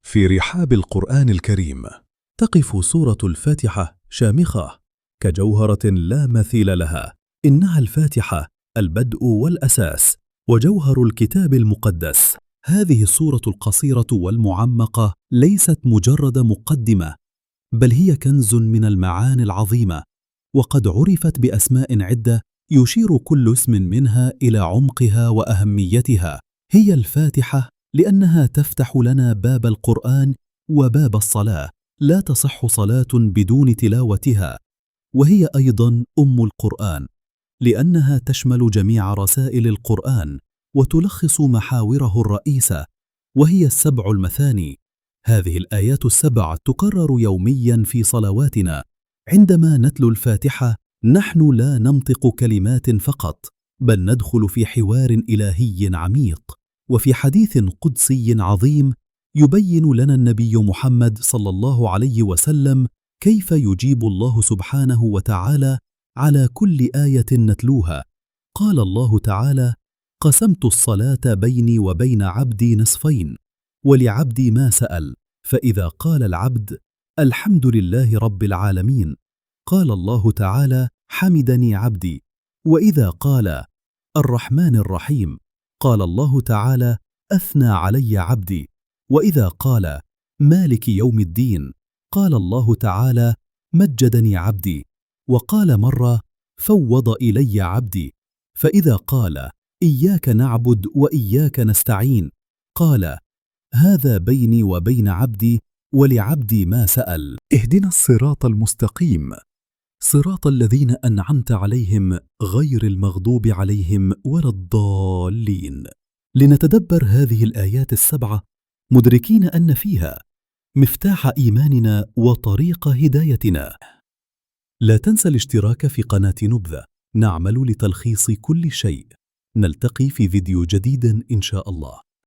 في رحاب القرآن الكريم تقف سورة الفاتحة شامخة كجوهرة لا مثيل لها. إنها الفاتحة البدء والأساس وجوهر الكتاب المقدس. هذه السورة القصيرة والمعمقة ليست مجرد مقدمة، بل هي كنز من المعاني العظيمة، وقد عرفت بأسماء عدة يشير كل اسم منها إلى عمقها وأهميتها. هي الفاتحة لأنها تفتح لنا باب القرآن وباب الصلاة، لا تصح صلاة بدون تلاوتها. وهي أيضا أم القرآن لأنها تشمل جميع رسائل القرآن وتلخص محاوره الرئيسة، وهي السبع المثاني. هذه الآيات السبع تكرر يوميا في صلواتنا. عندما نتلو الفاتحة نحن لا ننطق كلمات فقط، بل ندخل في حوار إلهي عميق. وفي حديث قدسي عظيم يبين لنا النبي محمد صلى الله عليه وسلم كيف يجيب الله سبحانه وتعالى على كل آية نتلوها. قال الله تعالى: قسمت الصلاة بيني وبين عبدي نصفين، ولعبدي ما سأل، فإذا قال العبد الحمد لله رب العالمين قال الله تعالى: حمدني عبدي. وإذا قال الرحمن الرحيم قال الله تعالى: أثنى علي عبدي. وإذا قال مالك يوم الدين قال الله تعالى: مجدني عبدي. وقال مرة: فوض إلي عبدي. فإذا قال إياك نعبد وإياك نستعين قال: هذا بيني وبين عبدي ولعبدي ما سأل. اهدنا الصراط المستقيم، صراط الذين أنعمت عليهم غير المغضوب عليهم ولا الضالين. لنتدبر هذه الآيات السبعة مدركين أن فيها مفتاح إيماننا وطريق هدايتنا. لا تنسى الاشتراك في قناة نبذة، نعمل لتلخيص كل شيء. نلتقي في فيديو جديد إن شاء الله.